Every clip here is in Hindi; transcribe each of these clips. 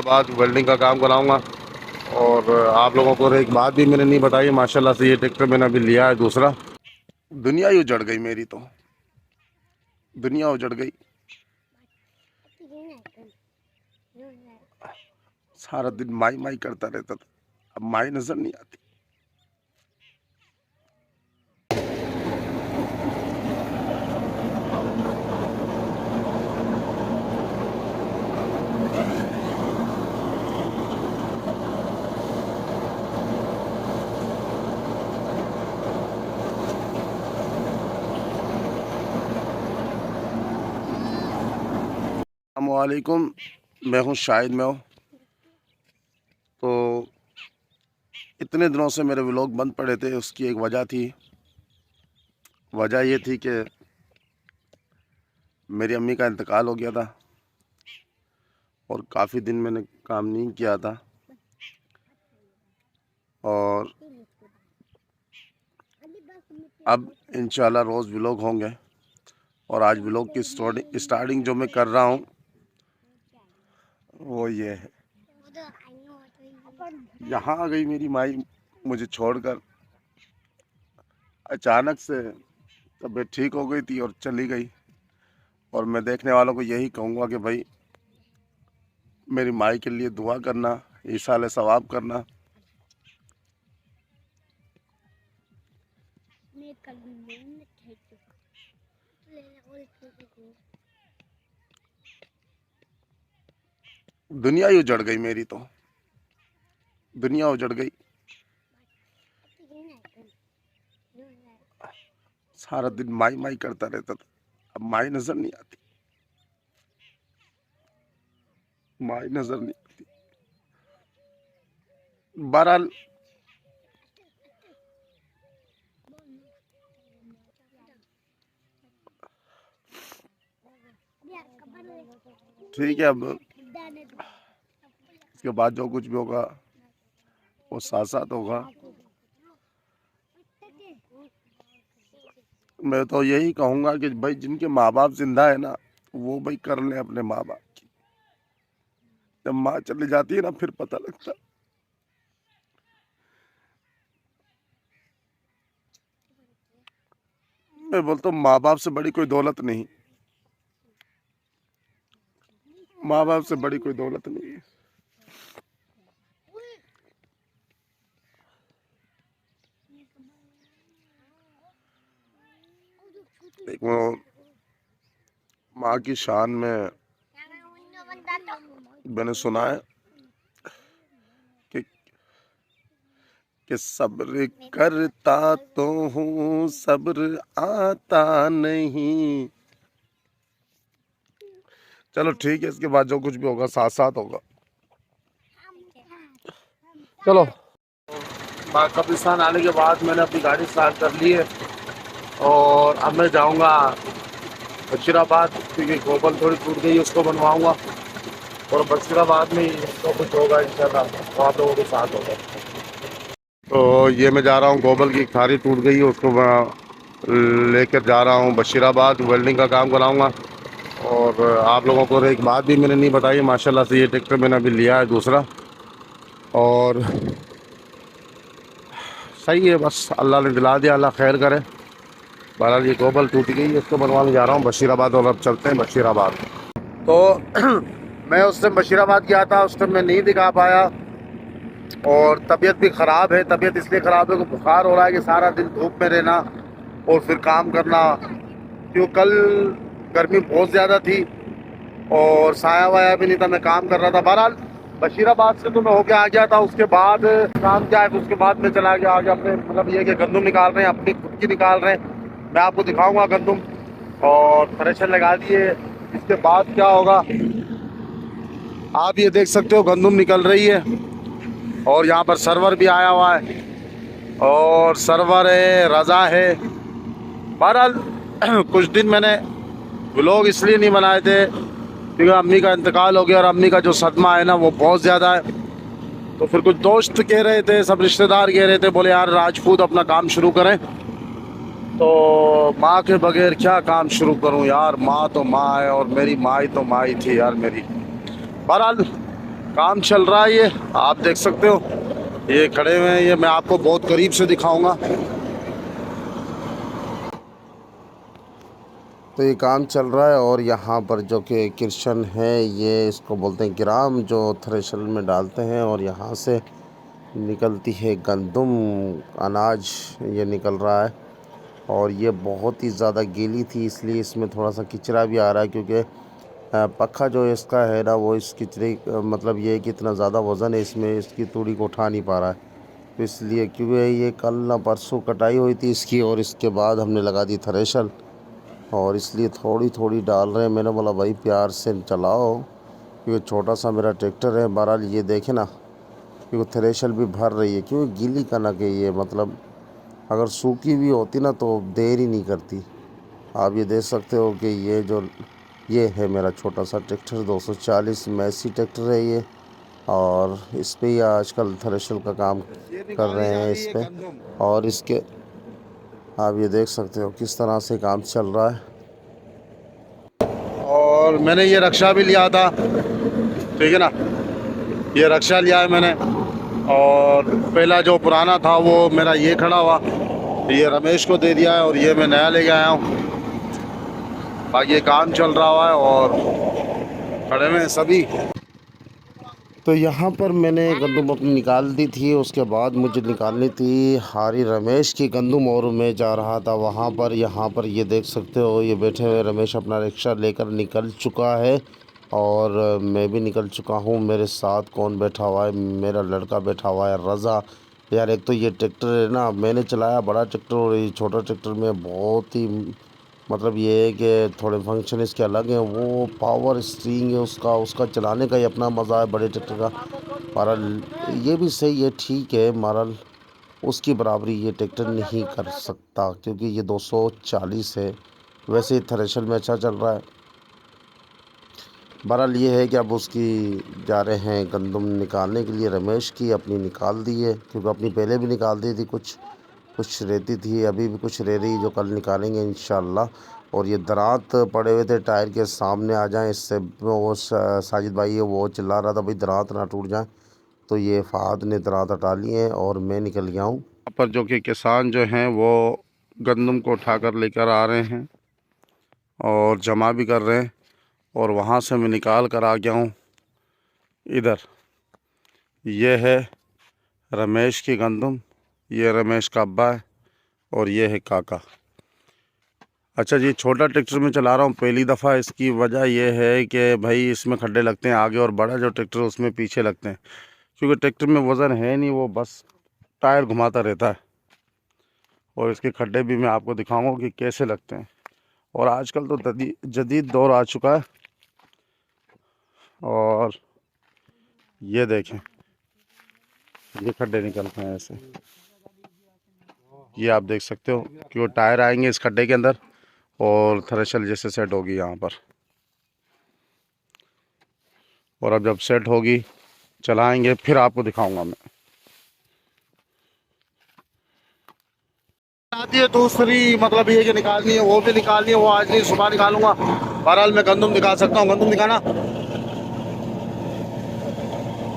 बाद वेल्डिंग का काम कराऊंगा। और आप लोगों को एक बात भी मैंने नहीं बताई, माशाल्लाह से ये ट्रैक्टर मैंने अभी लिया है दूसरा। दुनिया ही उजड़ गई मेरी, तो दुनिया उजड़ गई। सारा दिन माई माई करता रहता था, अब माई नजर नहीं आती। अस्सलामुअलैकुम, मैं हूँ शाहिद मैं हूँ। तो इतने दिनों से मेरे व्लॉग बंद पड़े थे, उसकी एक वजह थी। वजह ये थी कि मेरी अम्मी का इंतकाल हो गया था और काफ़ी दिन मैंने काम नहीं किया था। और अब इंशाल्लाह रोज़ व्लॉग होंगे। और आज व्लॉग की स्टार्टिंग जो मैं कर रहा हूँ वो ये है। यहाँ आ गई मेरी माई मुझे छोड़कर। अचानक से तबीयत ठीक हो गई थी और चली गई। और मैं देखने वालों को यही कहूँगा कि भाई मेरी माई के लिए दुआ करना, ईसाले सवाब करना। दुनिया ही उजड़ गई मेरी, तो दुनिया उजड़ गई। सारा दिन माई माई करता रहता था, अब माई नजर नहीं आती। माई नजर नहीं आती। बहरहाल ठीक है, अब इसके बाद जो कुछ भी होगा वो साथ साथ होगा। मैं तो यही कहूँगा कि भाई जिनके माँ बाप जिंदा है ना, वो भाई कर लें अपने माँ बाप की। जब माँ चली जाती है ना फिर पता लगता। मैं बोलता हूँ माँ बाप से बड़ी कोई दौलत नहीं, माँ बाप से बड़ी कोई दौलत नहीं है। एक वो माँ की शान में मैंने सुना है कि सब्र करता तो हूँ सब्र आता नहीं। चलो ठीक है, इसके बाद जो कुछ भी होगा साथ साथ होगा। चलो, कब्रिस्तान आने के बाद मैंने अपनी गाड़ी स्टार्ट कर ली है और अब मैं जाऊंगा बशीराबाद, क्योंकि गोबल थोड़ी टूट गई, उसको बनवाऊंगा। और बशीराबाद में ही तो कुछ होगा इंशाल्लाह, तो आप लोगों के साथ होगा। तो ये मैं जा रहा हूँ, गोबल की खारी टूट गई है, उसको लेकर जा रहा हूँ बशीराबाद, वेल्डिंग का काम कराऊंगा। और आप लोगों को एक बात भी मैंने नहीं बताई, माशाल्लाह से ये ट्रैक्टर मैंने अभी लिया है दूसरा। और सही है, बस अल्लाह ने दिला दिया, अल्लाह खैर करे। बहरहाल ये गोबल टूट गई है, इसको बनवाने जा रहा हूँ बशीराबाद। और अब चलते हैं बशीराबाद। तो मैं उस टाइम बशीराबाद गया था, उस टाइम मैं नहीं दिखा पाया। और तबीयत भी ख़राब है। तबीयत इसलिए ख़राब है कि बुखार हो रहा है कि सारा दिन धूप में रहना और फिर काम करना। क्यों कल गर्मी बहुत ज़्यादा थी और साया वाया भी नहीं था, मैं काम कर रहा था। बहरहाल बशीराबाद से तो मैं होके आ गया था। उसके बाद काम क्या है, उसके बाद मैं चला गया आगे अपने, मतलब ये कि गंदम निकाल रहे हैं, अपनी खुद की निकाल रहे हैं। मैं आपको दिखाऊंगा गंदम। और थ्रेशर लगा दिए। इसके बाद क्या होगा आप ये देख सकते हो, गंदम निकल रही है। और यहाँ पर सर्वर भी आया हुआ है, और सर्वर है, रज़ा है। बहरहाल कुछ दिन मैंने व्लॉग इसलिए नहीं बनाए थे क्योंकि अम्मी का इंतकाल हो गया, और अम्मी का जो सदमा है ना वो बहुत ज़्यादा है। तो फिर कुछ दोस्त कह रहे थे, सब रिश्तेदार कह रहे थे, बोले यार राजपूत अपना काम शुरू करें। तो माँ के बगैर क्या काम शुरू करूं यार, माँ तो माँ है और मेरी माँ ही तो माँ ही थी यार मेरी। बहरहाल काम चल रहा है, ये आप देख सकते हो, ये खड़े हुए हैं, ये मैं आपको बहुत करीब से दिखाऊंगा। तो ये काम चल रहा है और यहाँ पर जो कि किरशन है, ये इसको बोलते हैं ग्राम, जो थ्रेशर में डालते हैं और यहाँ से निकलती है गंदम, अनाज ये निकल रहा है। और ये बहुत ही ज़्यादा गीली थी, इसलिए इसमें थोड़ा सा किचरा भी आ रहा है, क्योंकि पक्का जो इसका है ना, वो इस किचरे मतलब ये है कि इतना ज़्यादा वज़न है इसमें, इसकी तूड़ी को उठा नहीं पा रहा है। तो इसलिए, क्योंकि ये कल ना परसों कटाई हुई थी इसकी, और इसके बाद हमने लगा दी थ्रेशर, और इसलिए थोड़ी थोड़ी डाल रहे हैं। मैंने बोला भाई प्यार से चलाओ, क्योंकि छोटा सा मेरा ट्रैक्टर है। बहरहाल ये देखे ना, क्योंकि थ्रेशर भी भर रही है, क्योंकि गीली कनक है ये, मतलब अगर सूखी भी होती ना तो देर ही नहीं करती। आप ये देख सकते हो कि ये है मेरा छोटा सा ट्रैक्टर, 240 मैसी ट्रैक्टर है ये, और इस पे ही आजकल थ्रेशर का काम कर रहे हैं इस पे। और इसके आप ये देख सकते हो किस तरह से काम चल रहा है। और मैंने ये रक्षा भी लिया था, ठीक है ना, ये रक्षा लिया है मैंने। और पहला जो पुराना था वो मेरा ये खड़ा हुआ, ये रमेश को दे दिया है, और ये मैं नया लेके आया हूँ। बाकी ये काम चल रहा है और खड़े हुए हैं सभी। तो यहाँ पर मैंने गंदम अपनी निकाल दी थी, उसके बाद मुझे निकालनी थी हारी रमेश की गंदम, और मैं जा रहा था वहाँ पर। यहाँ पर ये देख सकते हो, ये बैठे हुए रमेश अपना रिक्शा लेकर निकल चुका है, और मैं भी निकल चुका हूँ। मेरे साथ कौन बैठा हुआ है, मेरा लड़का बैठा हुआ है रज़ा। यार एक तो ये ट्रैक्टर है ना, मैंने चलाया बड़ा ट्रैक्टर, और ये छोटा ट्रैक्टर में बहुत ही मतलब ये है कि थोड़े फंक्शन इसके अलग हैं। वो पावर स्टीयरिंग है उसका, उसका चलाने का ही अपना मज़ा है बड़े ट्रैक्टर का। बहरहाल ये भी सही है, ठीक है, बहरहाल उसकी बराबरी ये ट्रैक्टर नहीं कर सकता, क्योंकि ये 240 है। वैसे ही थ्रेशर में अच्छा चल रहा है। बहरहाल ये है कि अब उसकी जा रहे हैं गंदम निकालने के लिए। रमेश की अपनी निकाल दी है, क्योंकि अपनी पहले भी निकाल दी थी, कुछ कुछ रहती थी, अभी भी कुछ रह रही, जो कल निकालेंगे इंशाल्लाह। और ये दरात पड़े हुए थे टायर के सामने आ जाएं, इससे वो साजिद भाई है वो चिल्ला रहा था भाई दरात ना टूट जाए, तो ये फ़ाद ने दरात हटा ली है और मैं निकल गया हूँ। यहाँ पर जो कि किसान जो हैं वो गंदम को उठाकर लेकर आ रहे हैं और जमा भी कर रहे हैं, और वहाँ से मैं निकाल कर आ गया हूँ इधर। ये है रमेश की गंदम, ये रमेश का अब्बा है, और ये है काका। अच्छा जी, छोटा ट्रैक्टर में चला रहा हूँ पहली दफ़ा। इसकी वजह यह है कि भाई इसमें खड्डे लगते हैं आगे, और बड़ा जो ट्रैक्टर है उसमें पीछे लगते हैं, क्योंकि ट्रैक्टर में वज़न है नहीं, वो बस टायर घुमाता रहता है। और इसके खड्डे भी मैं आपको दिखाऊंगा कि कैसे लगते हैं। और आजकल तो जदीद दौर आ चुका है। और ये देखें, ये खड्डे निकलते हैं ऐसे, ये आप देख सकते हो कि वो टायर आएंगे इस खड्डे के अंदर, और थ्रेशर जैसे सेट होगी यहाँ पर। और अब जब सेट होगी चलाएंगे, फिर आपको दिखाऊंगा मैं। आती है दूसरी, मतलब ये कि निकालनी है, वो भी निकालनी है, वो आज नहीं सुबह निकालूंगा। बहरहाल मैं गंदम दिखा सकता हूँ, गंदम दिखाना।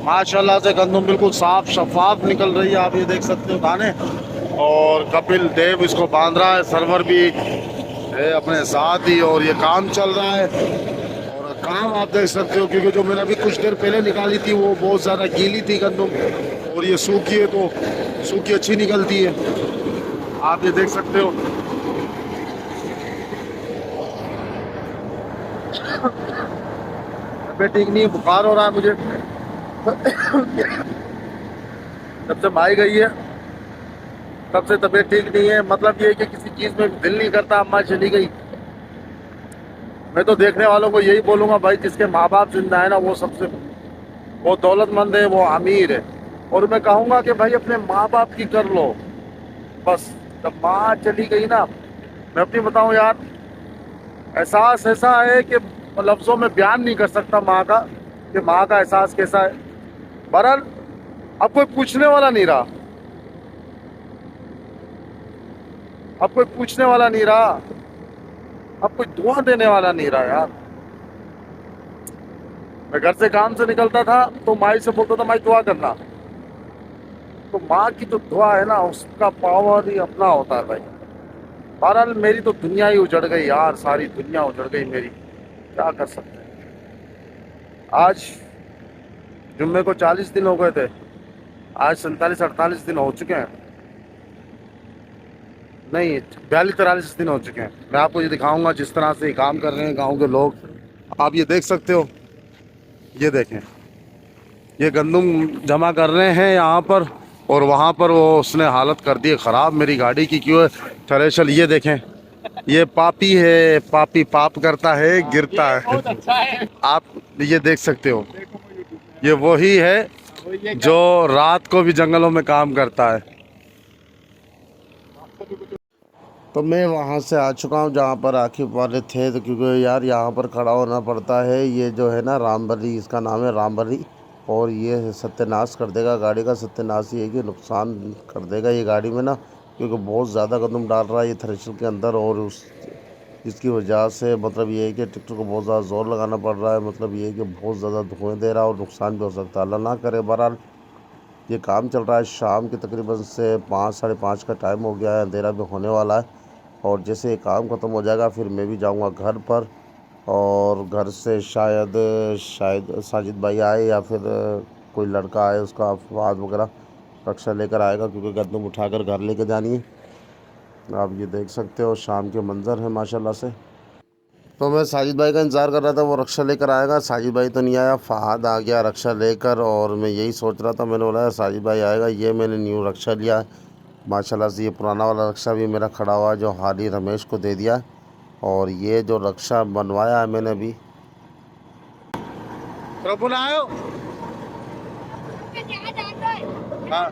माशाल्लाह से गंदम बिल्कुल साफ शफाफ निकल रही है, आप ये देख सकते हो दाने। और कपिल देव इसको बांध रहा है, सर्वर भी है अपने साथ ही, और ये काम चल रहा है। और काम आप देख सकते हो, क्योंकि जो मैंने अभी कुछ देर पहले निकाली थी वो बहुत ज़्यादा गीली थी गंदम, और ये सूखी है तो सूखी अच्छी निकलती है, आप ये देख सकते हो। तबीयत ठीक नहीं है, बुखार हो रहा है मुझे जब से माई गई है तब से तबीयत ठीक नहीं है। मतलब ये है कि किसी चीज़ में दिल नहीं करता, अम्मा चली गई। मैं तो देखने वालों को यही बोलूँगा भाई, जिसके माँ बाप जिंदा है ना, वो दौलतमंद है, वो अमीर है। और मैं कहूँगा कि भाई अपने माँ बाप की कर लो बस। जब माँ चली गई ना, मैं अपनी बताऊँ यार, एहसास ऐसा है कि लफ्ज़ों में बयान नहीं कर सकता माँ का, कि माँ का एहसास कैसा है। बहरहाल अब कोई पूछने वाला नहीं रहा, अब कोई पूछने वाला नहीं रहा, अब कोई दुआ देने वाला नहीं रहा यार। मैं घर से काम से निकलता था तो माई से बोलता था माई दुआ करना, तो माँ की जो दुआ है ना उसका पावर ही अपना होता है भाई। बहरहाल मेरी तो दुनिया ही उजड़ गई यार, सारी दुनिया उजड़ गई मेरी, क्या कर सकते हैं। आज जुम्मे को 40 दिन हो गए थे, आज 47-48 दिन हो चुके हैं, नहीं 42-43 दिन हो चुके हैं। मैं आपको ये दिखाऊंगा जिस तरह से ये काम कर रहे हैं गांव के लोग। आप ये देख सकते हो, ये देखें, ये गंदम जमा कर रहे हैं यहाँ पर, और वहाँ पर वो उसने हालत कर दी है ख़राब मेरी गाड़ी की। क्यों है थ्रेशर, ये देखें, ये पापी है, पापी पाप करता है गिरता है। बहुत अच्छा है। आप ये देख सकते हो, ये वही है जो रात को भी जंगलों में काम करता है। तो मैं वहाँ से आ चुका हूँ जहाँ पर आखिर वाले थे, तो क्योंकि यार यहाँ पर खड़ा होना पड़ता है। ये जो है ना रामबली, इसका नाम है रामबली, और ये सत्यानाश कर देगा गाड़ी का। सत्यानाश ये है कि नुकसान कर देगा ये गाड़ी में ना, क्योंकि बहुत ज़्यादा कदम डाल रहा है ये थ्रेशर के अंदर, और उस इसकी वजह से मतलब ये है कि ट्रैक्टर को बहुत ज़्यादा ज़ोर लगाना पड़ रहा है। मतलब ये है कि बहुत ज़्यादा धुएँ दे रहा है और नुकसान भी हो सकता है, अल्लाह ना करे। बहरहाल ये काम चल रहा है शाम के तकरीबन से 5-5:30 का टाइम हो गया है, अंधेरा भी होने वाला है। और जैसे ये काम ख़त्म हो जाएगा फिर मैं भी जाऊंगा घर पर, और घर से शायद शायद साजिद भाई आए या फिर कोई लड़का आए, उसका फवाद वगैरह रक्षा लेकर आएगा, क्योंकि गंदम उठाकर घर लेके जानी है। आप ये देख सकते हो शाम के मंज़र है माशाल्लाह से। तो मैं साजिद भाई का इंतज़ार कर रहा था, वो रक्षा लेकर आएगा। साजिद भाई तो नहीं आया, फ़हाद आ गया रक्षा लेकर, और मैं यही सोच रहा था, मैंने बोला साजिद भाई आएगा। ये मैंने न्यू रक्षा लिया है माशाल्लाह से। ये पुराना वाला रक्षा भी मेरा खड़ा हुआ है जो हाल ही रमेश को दे दिया है, और ये जो रक्षा बनवाया है मैंने अभी। प्रभु ना आयो हाँ।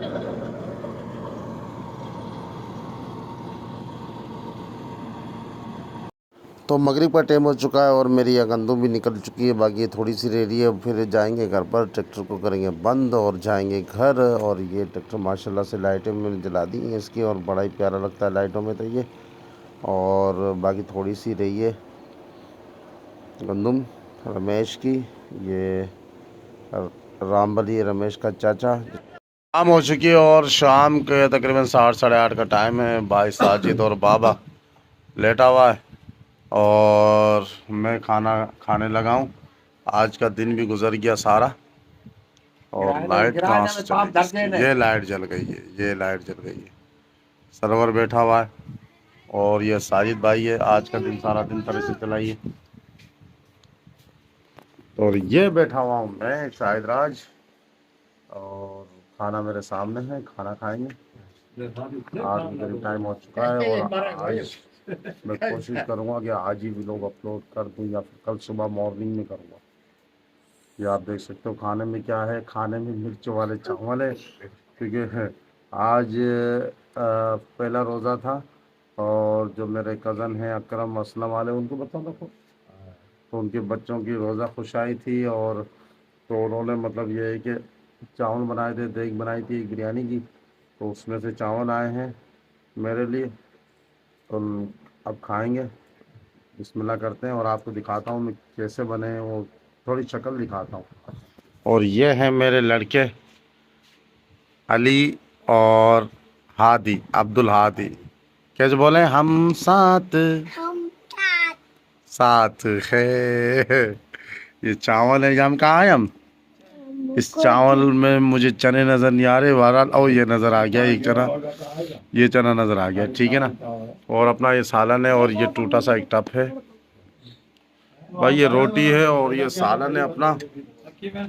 तो मगरिब का टाइम हो चुका है और मेरी यह गंदम भी निकल चुकी है, बाकी थोड़ी सी रह रही है। फिर जाएंगे घर पर, ट्रैक्टर को करेंगे बंद और जाएंगे घर। और ये ट्रैक्टर माशाल्लाह से लाइटें मैंने जला दी हैं इसकी, और बड़ा ही प्यारा लगता है लाइटों में तो ये। और बाकी थोड़ी सी रही है गंदम रमेश की, ये रामबली रमेश का चाचा। शाम हो चुकी है और शाम के तकरीबन 7-8:30 का टाइम है। भाई साजिद और बाबा लेटा हुआ है और मैं खाना खाने लगा हूँ। आज का दिन भी गुजर गया सारा, और लाइट कहाँ से चली, ये लाइट जल गई है, ये लाइट जल गई है। सर्वर बैठा हुआ है और ये साजिद भाई है, आज का दिन सारा दिन तरह से चलाइए। और ये बैठा हुआ हूँ मैं शाहिद राज, और खाना मेरे सामने है, खाना खाएंगे। आज करीब टाइम हो चुका है, और आज मैं कोशिश करूँगा कि आज ही व्लॉग अपलोड कर दूँ या फिर कल सुबह मॉर्निंग में करूँगा। ये आप देख सकते हो खाने में क्या है। खाने में मिर्च वाले चावल है, क्योंकि आज पहला रोज़ा था, और जो मेरे कज़न हैं अकरम असलम वाले, उनको बताओ देखो, तो उनके बच्चों की रोज़ा खुशाई थी। और तो उन्होंने मतलब ये है कि चावल बनाए थे, देग बनाई थी एक बिरयानी की, तो उसमें से चावल आए हैं मेरे लिए। तो अब खाएंगे, बिस्मिल्लाह करते हैं, और आपको दिखाता हूँ मैं कैसे बने हैं, वो थोड़ी शक्ल दिखाता हूँ। और ये हैं मेरे लड़के अली और हादी, अब्दुल हादी। कैसे बोले, हम साथ साथ है। ये चावल है, हम कहाँ हैं हम। इस चावल में मुझे चने नज़र नहीं आ रहे, बहरहाल ओ ये नज़र आ गया एक चना, ये चना नज़र आ गया, ठीक है ना। और अपना ये सालन है, और ये टूटा सा एक टप है भाई, ये रोटी है और ये सालन है अपना।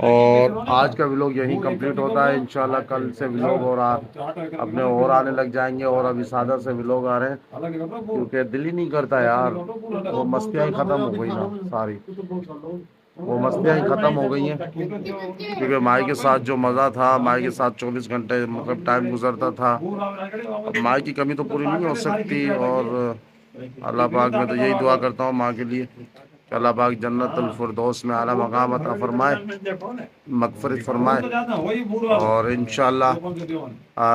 और आज का व्लॉग यहीं कंप्लीट होता है। इंशाल्लाह कल से व्लॉग और अपने और आने लग जाएंगे, और अभी सादा से व्लॉग आ रहे हैं, क्योंकि दिल ही नहीं करता यार, वो मस्तियाँ ही ख़त्म हो गई ना सारी, वो मस्तियाँ ही ख़त्म हो गई हैं। क्योंकि माई के साथ जो मज़ा था, माई के साथ 24 घंटे मतलब टाइम गुजरता था, अब माई की कमी तो पूरी नहीं हो सकती। और अल्लाह पाक, मैं तो यही दुआ करता हूँ माँ के लिए अल्लाह पाक जन्नतुल फिरदौस में आला मकाम अता फरमाए, मगफिरत फरमाए। और इंशाल्लाह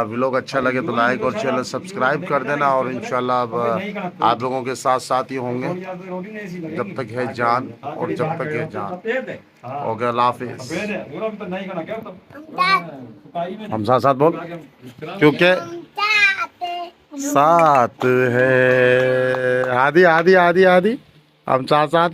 व्लॉग अच्छा लगे तो लाइक और चैनल सब्सक्राइब कर देना। और इंशाल्लाह अब आप लोगों के साथ साथ ही होंगे जब तक है जान और जब तक है जान। ओके, अल्लाह हाफिज़। हम साथ साथ बोल, क्योंकि साथ है आदि आदि आदि आदि, हम साथ साथ।